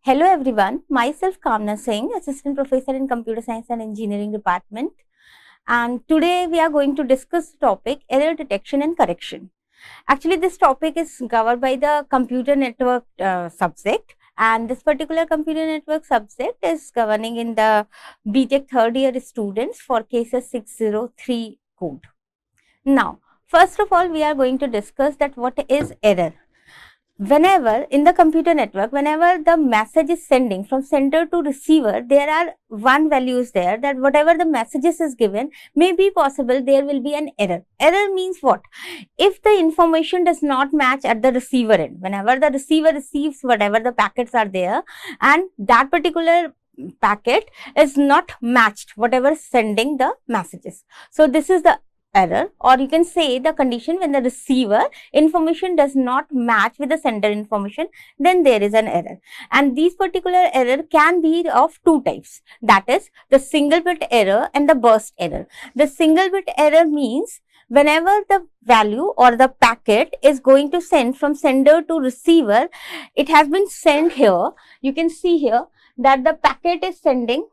Hello everyone, myself Kamna Singh, Assistant Professor in Computer Science and Engineering Department, and today we are going to discuss the topic error detection and correction. Actually, this topic is covered by the computer network subject, and this particular computer network subject is governing in the BTech third year students for cases 603 code. Now, first of all, we are going to discuss that what is error. Whenever in the computer network, whenever the message is sending from sender to receiver, there are one values there that whatever the messages is given may be possible there will be an error. Error means what? If the information does not match at the receiver end, whenever the receiver receives whatever the packets are there and that particular packet is not matched whatever sending the messages. So this is the error, or you can say the condition when the receiver information does not match with the sender information, then there is an error. And these particular error can be of two types, that is the single bit error and the burst error. The single bit error means whenever the value or the packet is going to send from sender to receiver, it has been sent here. You can see here that the packet is sending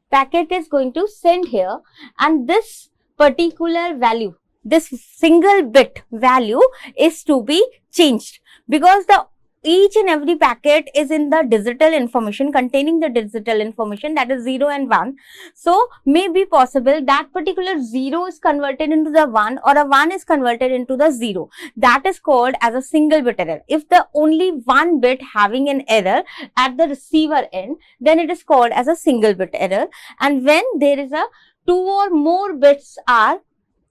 packet is going to send here, and this particular value, this single bit value is to be changed because the each and every packet is in the digital information containing the digital information, that is 0 and 1. So may be possible that particular 0 is converted into the 1 or a 1 is converted into the 0. That is called as a single bit error. If the only one bit having an error at the receiver end, then it is called as a single bit error. And when there is a two or more bits are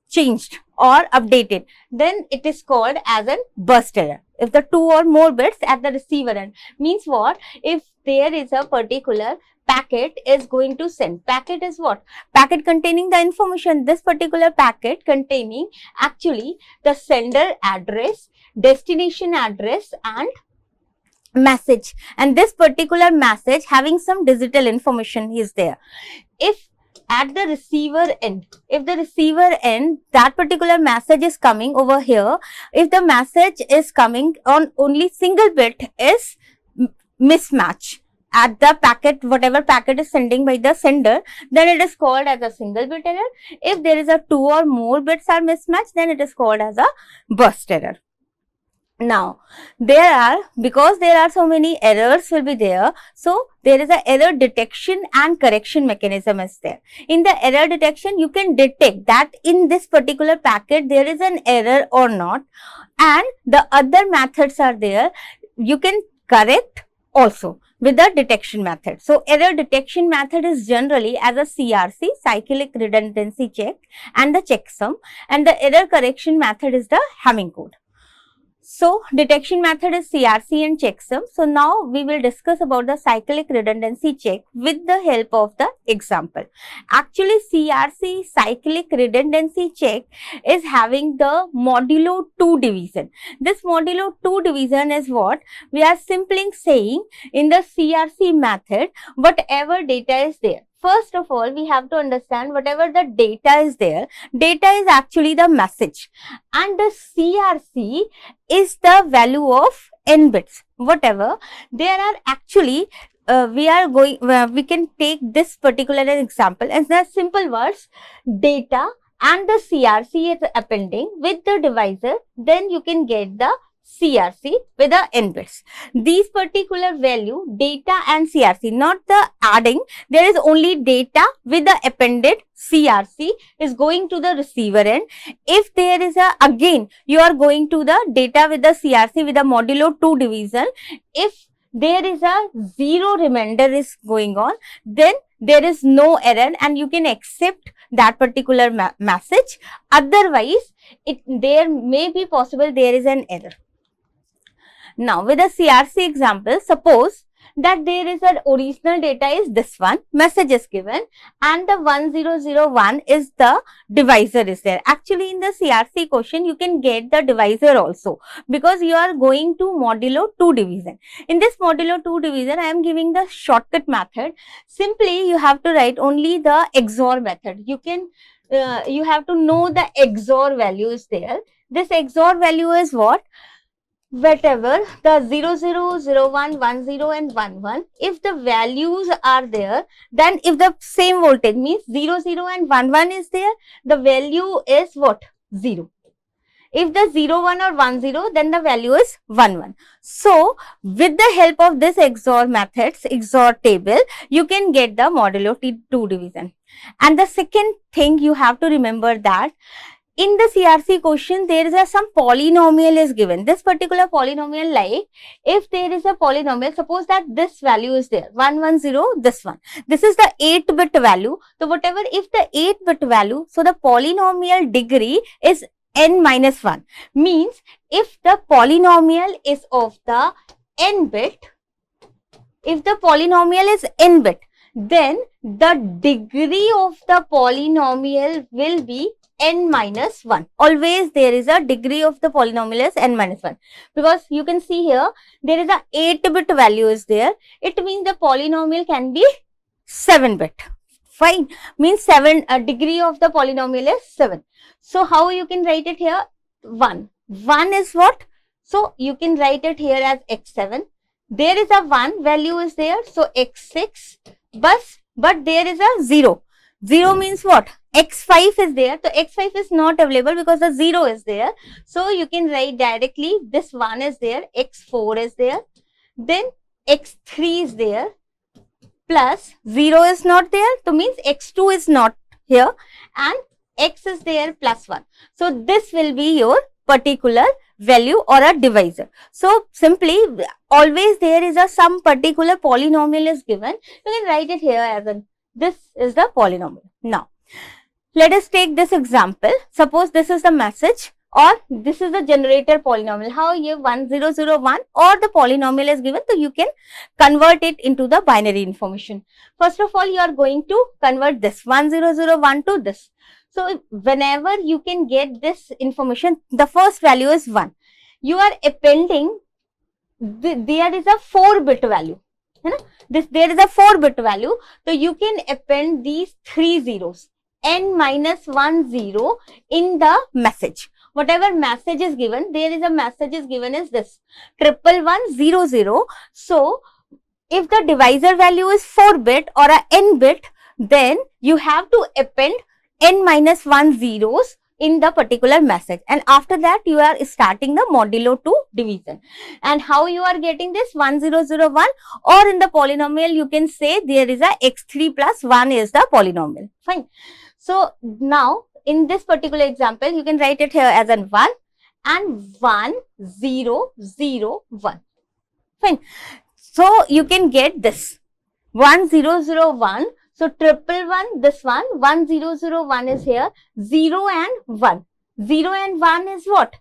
changed or updated, then it is called as a burst error. If the two or more bits at the receiver end means what? If there is a particular packet is going to send. Packet is what? Packet containing the information. This particular packet containing actually the sender address, destination address and message, and this particular message having some digital information is there. If at the receiver end, if the receiver end that particular message is coming over here, if the message is coming on only single bit is mismatch at the packet, whatever packet is sending by the sender, then it is called as a single bit error. If there is a two or more bits are mismatched, then it is called as a burst error. Now, because there are so many errors will be there, so there is a error detection and correction mechanism is there. In the error detection, you can detect that in this particular packet there is an error or not, and the other methods are there. You can correct also with the detection method. So, error detection method is generally as a CRC, cyclic redundancy check, and the checksum, and the error correction method is the Hamming code. So, detection method is CRC and checksum. So, now we will discuss about the cyclic redundancy check with the help of the example. Actually, CRC, cyclic redundancy check, is having the modulo 2 division. This modulo 2 division is what? We are simply saying in the CRC method, whatever data is there. First of all, we have to understand whatever the data is there. Data is actually the message, and the CRC is the value of n bits. Whatever there are actually, we can take this particular example as the simple words data and the CRC is appending with the divisor. Then you can get the CRC with the n bits. These particular value data and CRC, not the adding, there is only data with the appended CRC is going to the receiver end. If there is a, again you are going to the data with the CRC with the modulo 2 division. If there is a 0 remainder is going on, then there is no error and you can accept that particular message. Otherwise, there may be possible there is an error. Now, with a CRC example, suppose that there is an original data is this one, message is given, and the 1001 is the divisor is there. Actually, in the CRC question, you can get the divisor also because you are going to modulo 2 division. In this modulo 2 division, I am giving the shortcut method. Simply, you have to write only the XOR method. You can you have to know the XOR value is there. This XOR value is what? Whatever the 0, 0, 0, 1, 1, 0 and 1, 1, if the values are there, then if the same voltage means 0, 0 and 1, 1 is there, the value is what? 0. If the 0, 1 or 1, 0, then the value is 1, 1. So, with the help of this XOR methods, XOR table, you can get the modulo T2 division. And the second thing you have to remember that in the CRC question, there is some polynomial is given. This particular polynomial, like if there is a polynomial, suppose that this value is there, 110, this one. This is the 8-bit value. So, whatever, if the 8-bit value, so the polynomial degree is n minus 1. Means, if the polynomial is of the n bit, if the polynomial is n bit, then the degree of the polynomial will be n minus 1. Always there is a degree of the polynomial is n minus 1. Because you can see here, there is a 8-bit value is there. It means the polynomial can be 7-bit. Fine. Means 7, degree of the polynomial is 7. So, how you can write it here? 1. 1 is what? So, you can write it here as x7. There is a 1 value is there. So, x6. But there is a 0. 0 means what? X5 is there. So, X5 is not available because the 0 is there. So, you can write directly this 1 is there, X4 is there, then X3 is there, plus 0 is not there. So, means X2 is not here and X is there plus 1. So, this will be your particular value or a divisor. So, simply always there is a some particular polynomial is given. You can write it here as a this is the polynomial. Now, let us take this example. Suppose this is the message or this is the generator polynomial. How you 1001 or the polynomial is given, so you can convert it into the binary information. First of all, you are going to convert this 1001 to this. So, whenever you can get this information, the first value is 1. You are appending, there is a 4-bit value. There is a 4-bit value. So, you can append these 3 zeros, n minus 1 0 in the message. Whatever message is given, there is a message is given is this 11100. So, if the divisor value is 4-bit or a n-bit, then you have to append n minus 1 zeros in the particular message, and after that you are starting the modulo 2 division. And how you are getting this 1001, or in the polynomial you can say there is a x3 plus 1 is the polynomial. Fine. So, now in this particular example you can write it here as an 1 and 1 0 0 1. Fine. So, you can get this 1001. So, 111, this one, 1001 is here, 0 and 1. 0 and 1 is what?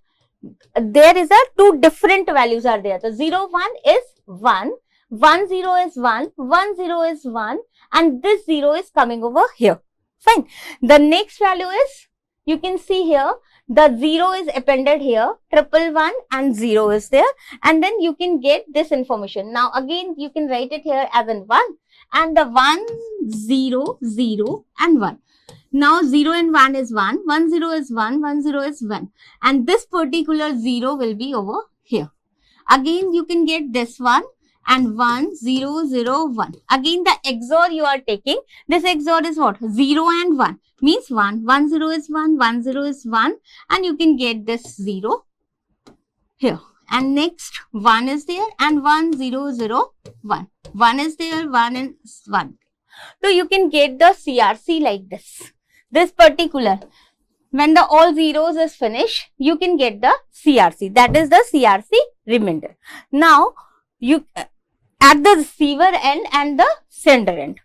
There is a 2 different values are there. So, 0, 1 is 1, 1, 0 is 1, 1, 0 is 1 and this 0 is coming over here. Fine. The next value is, you can see here, the 0 is appended here, 111 and 0 is there, and then you can get this information. Now, again, you can write it here as in 1. And the 1, 0, 0 and 1. Now 0 and 1 is 1, 1, 0 is 1, 1, 0 is 1. And this particular 0 will be over here. Again you can get this one and 1, 0, 0, 1. Again the XOR you are taking. This XOR is what? 0 and 1. Means 1, 1, 0 is 1, 1, 0 is 1. And you can get this 0 here. And next 1 is there and 1, 0, 0, 1. 1 is there, 1 and 1. So, you can get the CRC like this. This particular, when the all zeros is finished, you can get the CRC. That is the CRC remainder. Now, you at the receiver end and the sender end.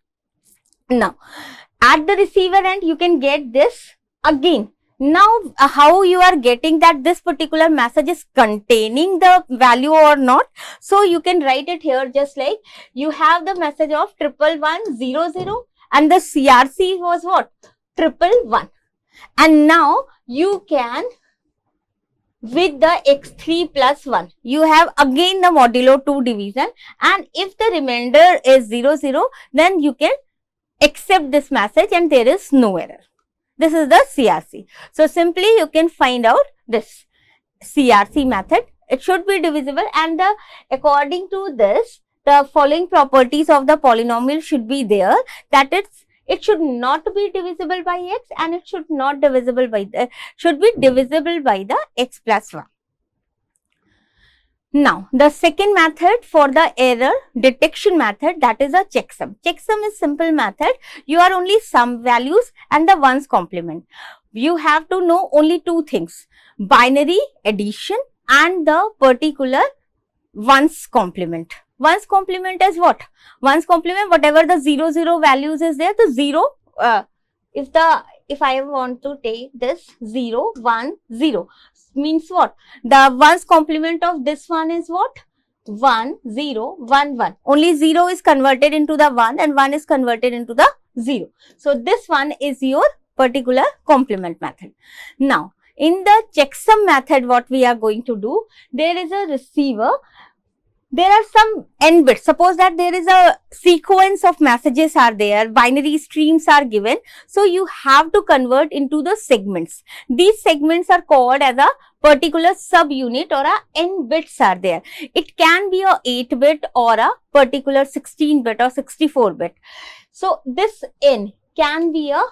Now, at the receiver end, you can get this again. Now, how you are getting that this particular message is containing the value or not? So, you can write it here just like you have the message of 11100 and the CRC was what? 111. And now, you can with the x3 plus 1, you have again the modulo 2 division, and if the remainder is 00, then you can accept this message and there is no error. This is the CRC. So simply you can find out this CRC method. It should be divisible, and according to this, the following properties of the polynomial should be there, that it should not be divisible by x, and it should not divisible by should be divisible by the x plus 1. Now, the second method for the error detection method, that is a checksum. Checksum is simple method. You are only sum values and the ones complement. You have to know only two things: binary addition and the particular ones complement. Ones complement is what? Ones complement, whatever the 0, 0 values is there, the 0, if I want to take this 0, 1, 0, means what? The ones complement of this one is what? 1, 0, 1, 1. Only 0 is converted into the 1 and 1 is converted into the 0. So, this one is your particular complement method. Now, in the checksum method, what we are going to do, there is a receiver. There are some n bits. Suppose that there is a sequence of messages are there, binary streams are given. So, you have to convert into the segments. These segments are called as a particular subunit, or a n bits are there. It can be a 8 bit or a particular 16 bit or 64 bit. So, this n can be a,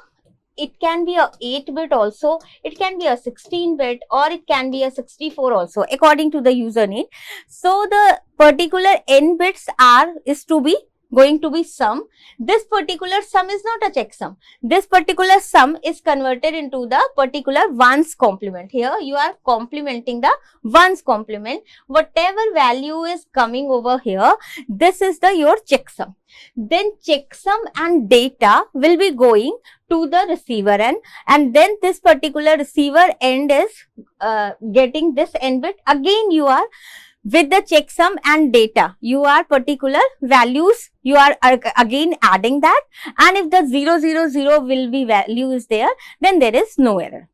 it can be a 8 bit also, it can be a 16 bit, or it can be a 64 also, according to the user need. So, the particular n bits is going to be sum. This particular sum is not a checksum. This particular sum is converted into the particular ones complement. Here you are complementing the ones complement. Whatever value is coming over here, this is your checksum. Then checksum and data will be going to the receiver end, and then this particular receiver end is getting this n bit. Again you are with the checksum and data, you are particular values, you are again adding that, and if the 0, 0, 0 will be value is there, then there is no error.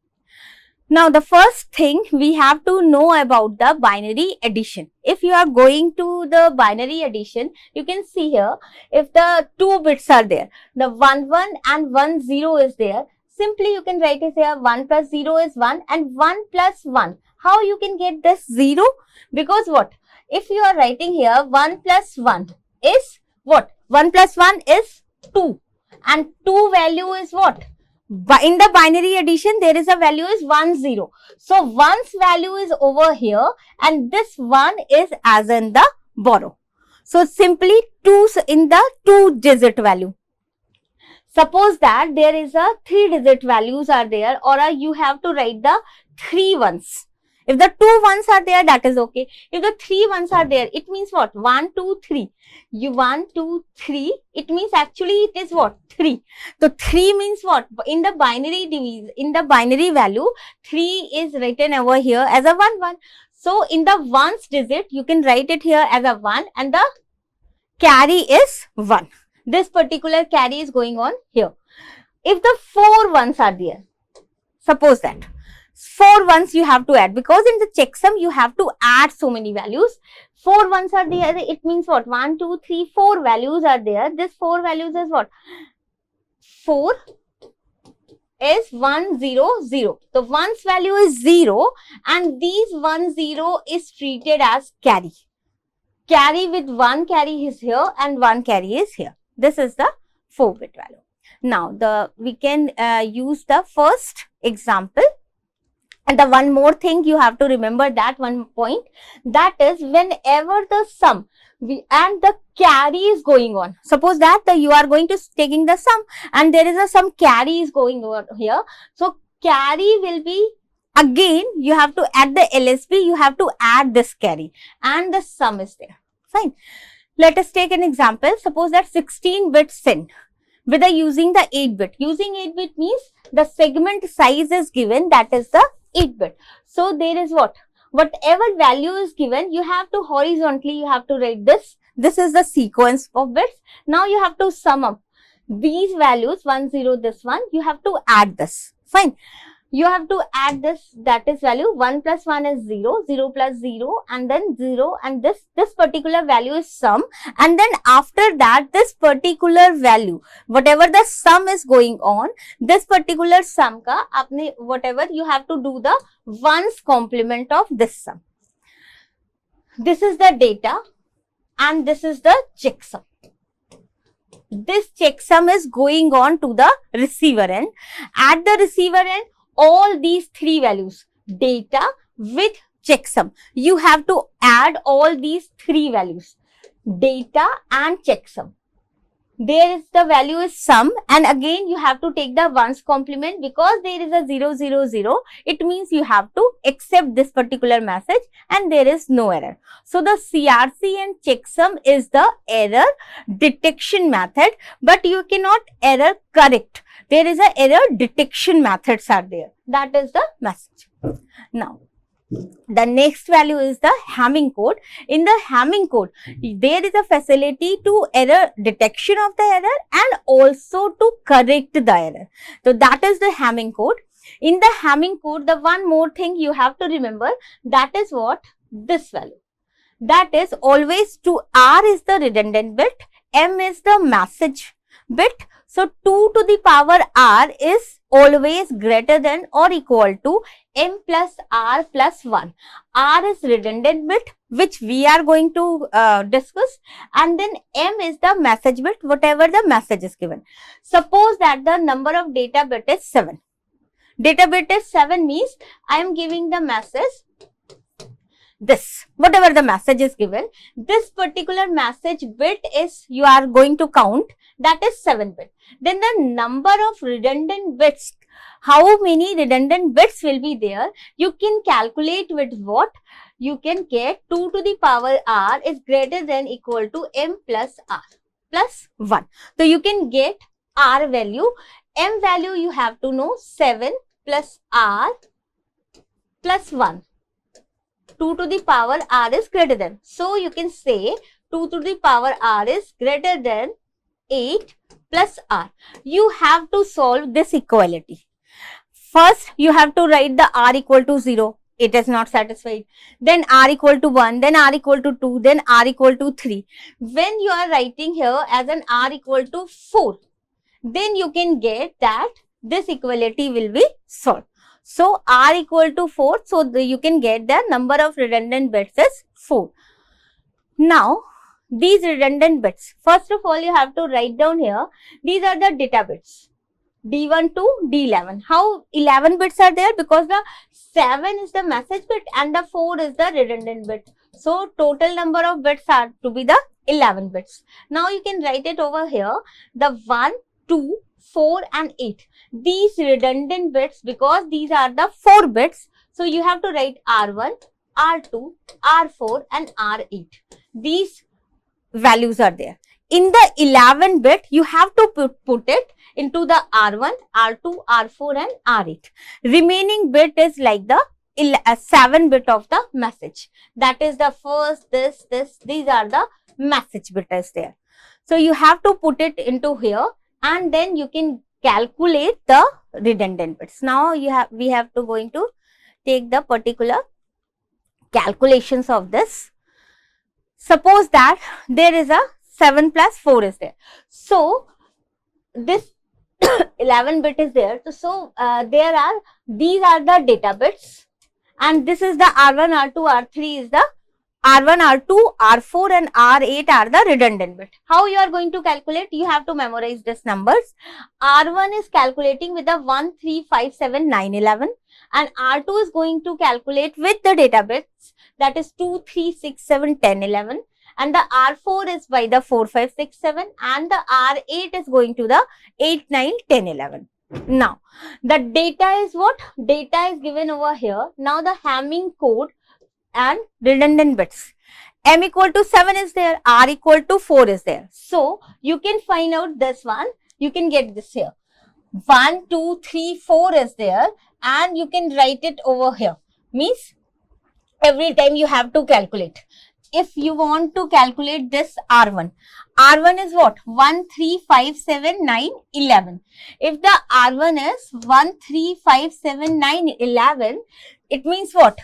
Now, the first thing we have to know about the binary addition. If you are going to the binary addition, you can see here, if the 2 bits are there, the 1, 1 and 1, 0 is there, simply you can write it here, 1 plus 0 is 1 and 1 plus 1. How you can get this 0? Because what? If you are writing here 1 plus 1 is what? 1 plus 1 is 2 and 2 value is what? In the binary addition, there is a value is 1, 0. So, 1's value is over here and this 1 is as in the borrow. So, simply 2 in the 2-digit value. Suppose that there is a 3-digit values are there, or you have to write the 3 ones. If the 2 ones are there, that is okay. If the 3 ones are there, it means what? 1, 2, 3. 1, 2, 3. It means actually it is what? 3. So 3 means what? In the binary in the binary value, 3 is written over here as a 1, 1. So in the ones digit, you can write it here as a 1 and the carry is 1. This particular carry is going on here. If the 4 ones are there, suppose that 4 ones you have to add, because in the checksum you have to add so many values. 4 ones are there, it means what? 1, 2, 3, 4 values are there. This 4 values is what? 4 is 1, 0, 0. The ones value is 0 and these 1, 0 is treated as carry. Carry with 1 carry is here and 1 carry is here. This is the 4-bit value. Now, we can use the first example. And the one more thing you have to remember, that one point, that is whenever the sum and the carry is going on. Suppose that you are going to taking the sum and there is a some carry is going over here. So, carry will be, again you have to add the LSB, you have to add this carry and the sum is there. Fine. Let us take an example. Suppose that 16-bit send with using the 8-bit. Using 8-bit means the segment size is given, that is the 8-bit. So, there is what? Whatever value is given, you have to horizontally, you have to write this. This is the sequence of bits. Now, you have to sum up these values, 1, 0, this one, you have to add this. Fine. you have to add this, that is value 1 plus 1 is 0, 0 plus 0 and then 0 and this particular value is sum, and then after that this particular value, whatever the sum is going on, this particular sum ka apne whatever you have to do the ones complement of this sum. This is the data and this is the checksum. This checksum is going on to the receiver end. At the receiver end, all these three values, data with checksum, you have to add all these three values, data and checksum. There is the value is sum, and again you have to take the ones complement because there is a 0, 0, 0. It means you have to accept this particular message and there is no error. So the CRC and checksum is the error detection method, but you cannot error correct. There is a error detection methods are there. That is the message. Now, the next value is the Hamming code. In the Hamming code, there is a facility to error detection of the error and also to correct the error. So that is the Hamming code. In the Hamming code, the one more thing you have to remember, that is what? This value. That is always to R is the redundant bit, M is the message bit. So 2 to the power R is always greater than or equal to M plus R plus 1. R is redundant bit which we are going to discuss, and then M is the message bit, whatever the message is given. Suppose that the number of data bit is 7. Data bit is 7 means I am giving the message this, whatever the message is given, this particular message bit is you are going to count, that is 7 bit. Then the number of redundant bits, how many redundant bits will be there, you can calculate with what? You can get 2 to the power R is greater than equal to M plus R plus 1. So you can get R value, M value you have to know 7 plus R plus 1. 2 to the power R is greater than. So you can say 2 to the power R is greater than 8 plus R. You have to solve this equality. First, you have to write the R equal to 0. It is not satisfied. Then R equal to 1, then R equal to 2, then R equal to 3. When you are writing here as an R equal to 4, then you can get that this equality will be solved. So, R equal to 4, so you can get the number of redundant bits is 4. Now, these redundant bits, first of all you have to write down here, these are the data bits, D1 to D11. How 11 bits are there? Because the 7 is the message bit and the 4 is the redundant bit. So, total number of bits are to be the 11 bits. Now, you can write it over here, the 1, 2, 4 and 8. These redundant bits, because these are the 4 bits, so you have to write R1, R2, R4 and R8. These values are there. In the 11 bit, you have to put it into the R1, R2, R4 and R8. Remaining bit is like the 7 bit of the message. That is the first, these are the message bit is there. So, you have to put it into here and then you can calculate the redundant bits. Now, we have to going to take the particular calculations of this. Suppose that there is a 7 plus 4 is there. So, this 11 bit is there. So, these are the data bits and this is the R1, R2, R3 is the R1, R2, R4 and R8 are the redundant bit. How you are going to calculate? You have to memorize these numbers. R1 is calculating with the 1, 3, 5, 7, 9, 11 and R2 is going to calculate with the data bits, that is 2, 3, 6, 7, 10, 11 and the R4 is by the 4, 5, 6, 7 and the R8 is going to the 8, 9, 10, 11. Now, the data is what? Data is given over here. Now, the Hamming code and redundant bits. M equal to 7 is there, R equal to 4 is there. So, you can find out this one, you can get this here. 1, 2, 3, 4 is there and you can write it over here. Means, every time you have to calculate. if you want to calculate this R1, R1 is what? 1, 3, 5, 7, 9, 11. If the R1 is 1, 3, 5, 7, 9, 11, it means what?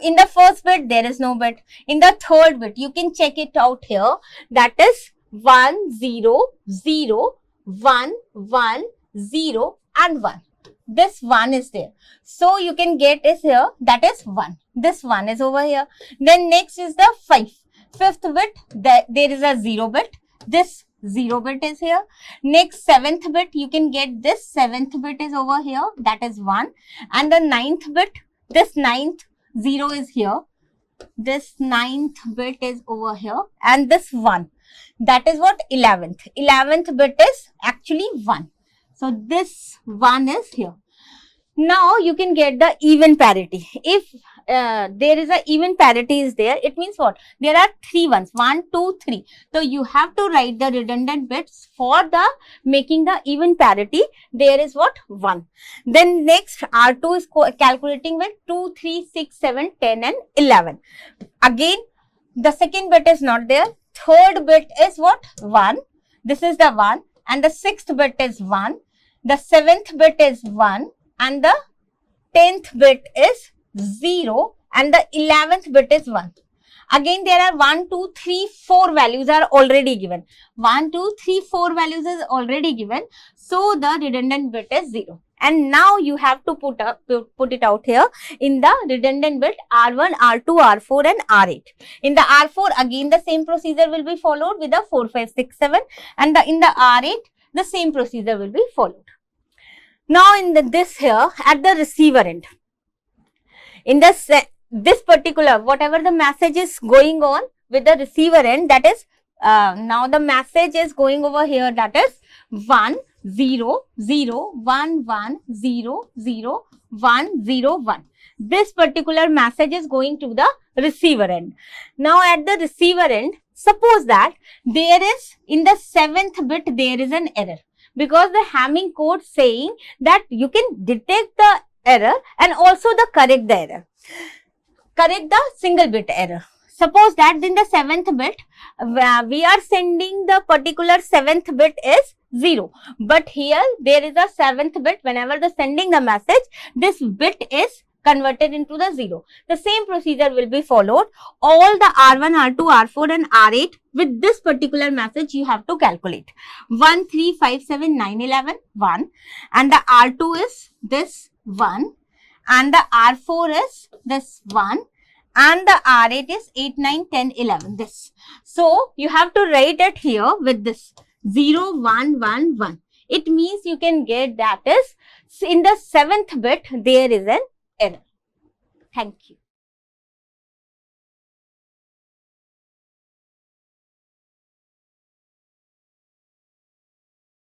In the first bit, there is no bit. In the third bit, you can check it out here. That is 1, 0, 0, 1, 1, 0 and 1. This 1 is there. So, you can get is here, that is 1. This 1 is over here. Then next is the 5. Fifth bit, there is a 0 bit. This 0 bit is here. Next 7th bit, you can get this 7th bit is over here. That is 1. And the 9th bit, this 9th 0 is here. This 9th bit is over here. And this 1. That is what? 11th. 11th bit is actually 1. So, this 1 is here. Now, you can get the even parity. If there is a even parity is there, it means what? There are 3 ones. 1, 2, 3. So, you have to write the redundant bits for the making the even parity. There is what? 1. Then next, R2 is calculating with 2, 3, 6, 7, 10 and 11. Again, the second bit is not there. Third bit is what? 1. This is the 1. And the 6th bit is 1. The 7th bit is 1. And the 10th bit is 0 and the 11th bit is 1. Again, there are 1, 2, 3, 4 values are already given. 1, 2, 3, 4 values is already given. So, the redundant bit is 0. And now, you have to put it out here in the redundant bit R1, R2, R4 and R8. In the R4, again the same procedure will be followed with the 4, 5, 6, 7 and in the R8, the same procedure will be followed. Now, in this here, at the receiver end, in this particular, whatever the message is going on with the receiver end, that is, now the message is going over here, that is 1, 0, 0, 1, 1, 0, 0, 1, 0, 1. This particular message is going to the receiver end. Now, at the receiver end, suppose that there is, in the 7th bit, there is an error. Because the Hamming code saying that you can detect the error and also correct the error. Correct the single bit error. Suppose that in the 7th bit, we are sending the particular 7th bit is 0. But here, there is a 7th bit. Whenever the sending the message, this bit is converted into the 0. The same procedure will be followed. All the R1, R2, R4 and R8 with this particular message you have to calculate. 1, 3, 5, 7, 9, 11, 1. And the R2 is this 1. And the R4 is this 1. And the R8 is 8, 9, 10, 11, this. So, you have to write it here with this 0, 1, 1, 1. It means you can get that is in the 7th bit there is an error. Thank you.